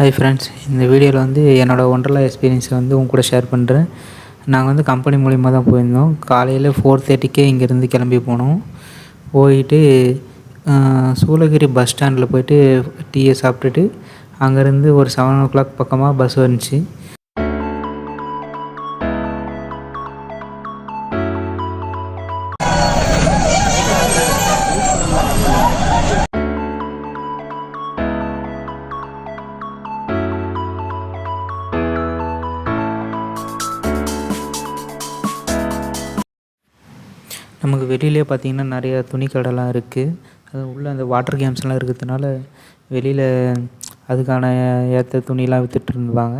Hi friends, இந்த வீடியோவில் வந்து என்னோடய ஒண்டர்லா எக்ஸ்பீரியன்ஸை வந்து உங்க கூட ஷேர் பண்ணுறேன். நாங்கள் வந்து கம்பெனி மூலிமா தான் போயிருந்தோம். காலையில் 4:30க்கே இங்கேருந்து கிளம்பி போனோம். போயிட்டு சூளகிரி பஸ் ஸ்டாண்டில் போய்ட்டு டீயை சாப்பிட்டுட்டு அங்கேருந்து ஒரு 7 o'clock பக்கமாக பஸ் வந்துச்சு. நமக்கு வெளியிலே பார்த்திங்கன்னா நிறையா துணி கடைலாம் இருக்குது. அது உள்ளே அந்த வாட்டர் கேம்ஸ்லாம் இருக்கிறதுனால வெளியில் அதுக்கான ஏற்ற துணிலாம் விற்றுட்டு இருந்தாங்க.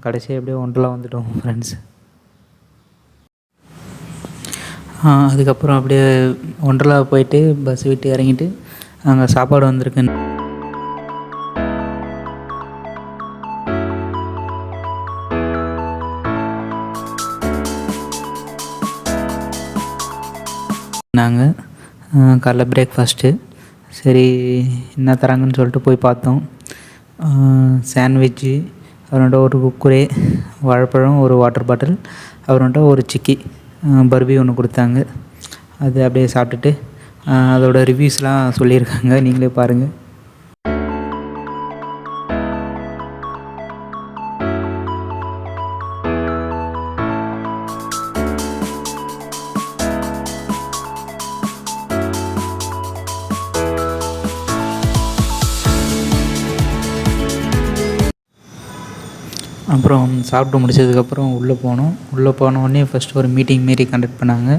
கடைசியாக எப்படியோ ஒண்டர்லா வந்துவிட்டோம் ஃப்ரெண்ட்ஸ். அதுக்கப்புறம் அப்படியே ஒண்டர்லா போயிட்டு பஸ் விட்டு இறங்கிட்டு அங்கே சாப்பாடு வந்திருக்கு. நாங்கள் காலைல பிரேக்ஃபாஸ்ட்டு சரி என்ன தராங்கன்னு சொல்லிட்டு போய் பார்த்தோம். சாண்ட்விட்சு, அப்புறமேட்டு ஒரு குக்குரே, வாழைப்பழம், ஒரு வாட்டர் பாட்டில், அப்புறமேட்டு ஒரு சிக்கி பர்பி ஒன்று கொடுத்தாங்க. அது அப்படியே சாப்பிட்டுட்டு அதோடய ரிவ்யூஸ்லாம் சொல்லியிருக்காங்க, நீங்களே பாருங்கள். அப்புறம் சாப்பிட்டு முடிச்சதுக்கப்புறம் உள்ளே போனோம். உள்ளே போனோடனே ஃபஸ்ட்டு ஒரு மீட்டிங் மாரி கண்டக்ட் பண்ணாங்க,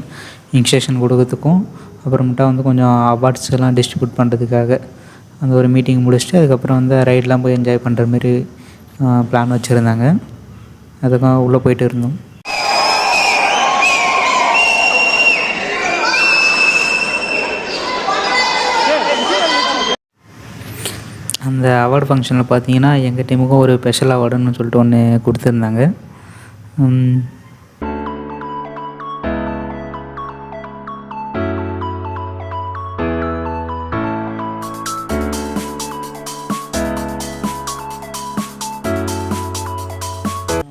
இன்ஸ்ட்ரக்ஷன் கொடுக்கறதுக்கும் அப்புறமேட்டா வந்து கொஞ்சம் அவார்ட்ஸ் எல்லாம் டிஸ்ட்ரிபியூட் பண்ணுறதுக்காக. அந்த ஒரு மீட்டிங் முடிச்சுட்டு அதுக்கப்புறம் வந்து ரைடெலாம் போய் என்ஜாய் பண்ணுற மாரி பிளான் வச்சுருந்தாங்க. அதுக்காக உள்ளே போயிட்டு இருந்தோம். அந்த அவார்டு ஃபங்க்ஷனில் பார்த்தீங்கன்னா எங்கள் டீமுக்கும் ஒரு ஸ்பெஷல் அவார்டுன்னு சொல்லிட்டு ஒன்று கொடுத்துருந்தாங்க.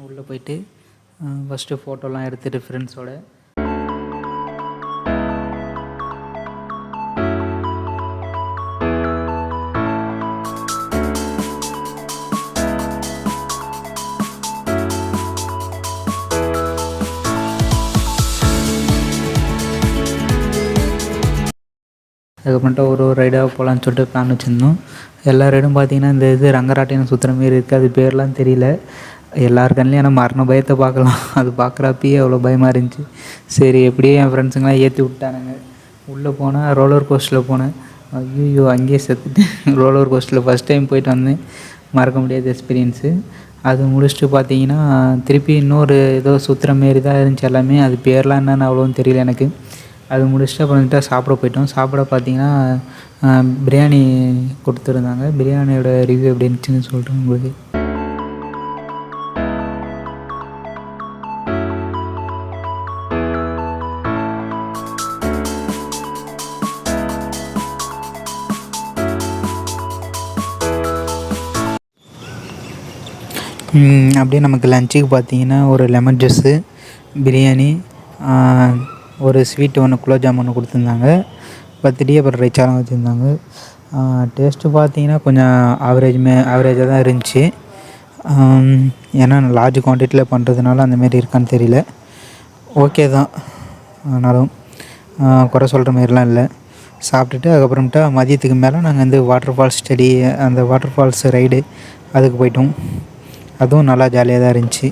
உள்ளே போயிட்டு ஃபஸ்ட்டு ஃபோட்டோலாம் எடுத்துகிட்டு ஃப்ரெண்ட்ஸோட அதுக்கப்புறமேட்டு ஒரு ரைடாக போகலான்னு சொல்லிட்டு பிளான் வச்சுருந்தோம். எல்லா ரைடும் பார்த்திங்கன்னா இந்த இது ரங்கராட்டினம் சுற்றுற மாரி இருக்குது. அது பேர்லாம் தெரியல. எல்லார் கண்ணிலையும் ஆனால் மரண பயத்தை பார்க்கலாம். அது பார்க்குறப்பயே அவ்வளோ பயமாக இருந்துச்சு. சரி எப்படியே என் ஃப்ரெண்ட்ஸுங்களாம் ஏற்றி விட்டானுங்க. உள்ளே போனால் ரோலர் கோஸ்டரில் போனேன். ஐயோ அங்கேயே செத்துட்டேன். ரோலர் கோஸ்டரில் ஃபஸ்ட் டைம் போயிட்டு வந்தேன், மறக்க முடியாத எக்ஸ்பீரியன்ஸு. அது முடிச்சுட்டு பார்த்தீங்கன்னா திருப்பி இன்னொரு ஏதோ சுற்றுற மாரி தான் இருந்துச்சு எல்லாமே. அது பேர்லாம் என்னென்னு அவ்வளோவும் தெரியல எனக்கு. அது முடிச்சுட்டு அப்புறமேட்டா சாப்பிட போயிட்டோம். சாப்பிட பார்த்தீங்கன்னா பிரியாணி கொடுத்துருந்தாங்க. பிரியாணியோட ரிவ்யூ எப்படி இருந்துச்சுன்னு சொல்கிறேன் உங்களுக்கு. அப்படியே நமக்கு லஞ்சுக்கு பார்த்தீங்கன்னா ஒரு லெமன் ஜூஸு, பிரியாணி, ஒரு ஸ்வீட்டு ஒன்று, குலோப் ஜாமுன் ஒன்று கொடுத்துருந்தாங்க. பர்த்டே அப்புறம் ரைச்சாலாம் வச்சுருந்தாங்க. டேஸ்ட்டு பார்த்தீங்கன்னா கொஞ்சம் ஆவரேஜாக தான் இருந்துச்சு. ஏன்னா லார்ஜ் குவான்டிட்டியில் பண்ணுறதுனால அந்தமாரி இருக்கான்னு தெரியல. ஓகே தான், ஆனாலும் குறை சொல்கிற மாரிலாம் இல்லை. சாப்பிட்டுட்டு அதுக்கப்புறமேட்டா மதியத்துக்கு மேலே நாங்கள் வந்து வாட்டர் ஃபால்ஸ் ஸ்டடி, அந்த வாட்டர் ஃபால்ஸ் ரைடு அதுக்கு போயிட்டோம். அதுவும் நல்லா ஜாலியாக தான் இருந்துச்சு.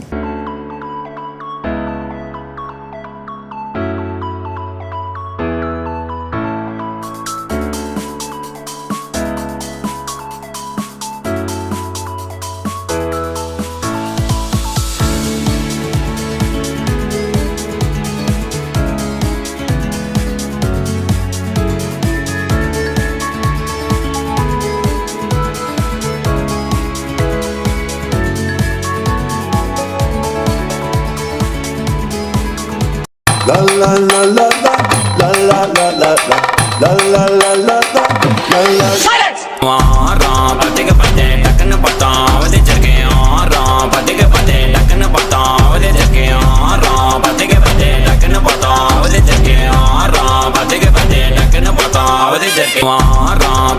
La la la la la la la la la la la la la la la la. Silence! பார்த்தோம் அவதி ஜக்கையாரம் பத்துக்கு பத்து டக்குன்னு பார்த்தோம் அவதி ஜக்கையாரம் பத்துக்கு பத்து டக்குன்னு பார்த்தோம் அவதி ஜக்கையாரம் பத்துக்கு பத்து டக்குன்னு பார்த்தோம் அவதி ஜக்கையாரம்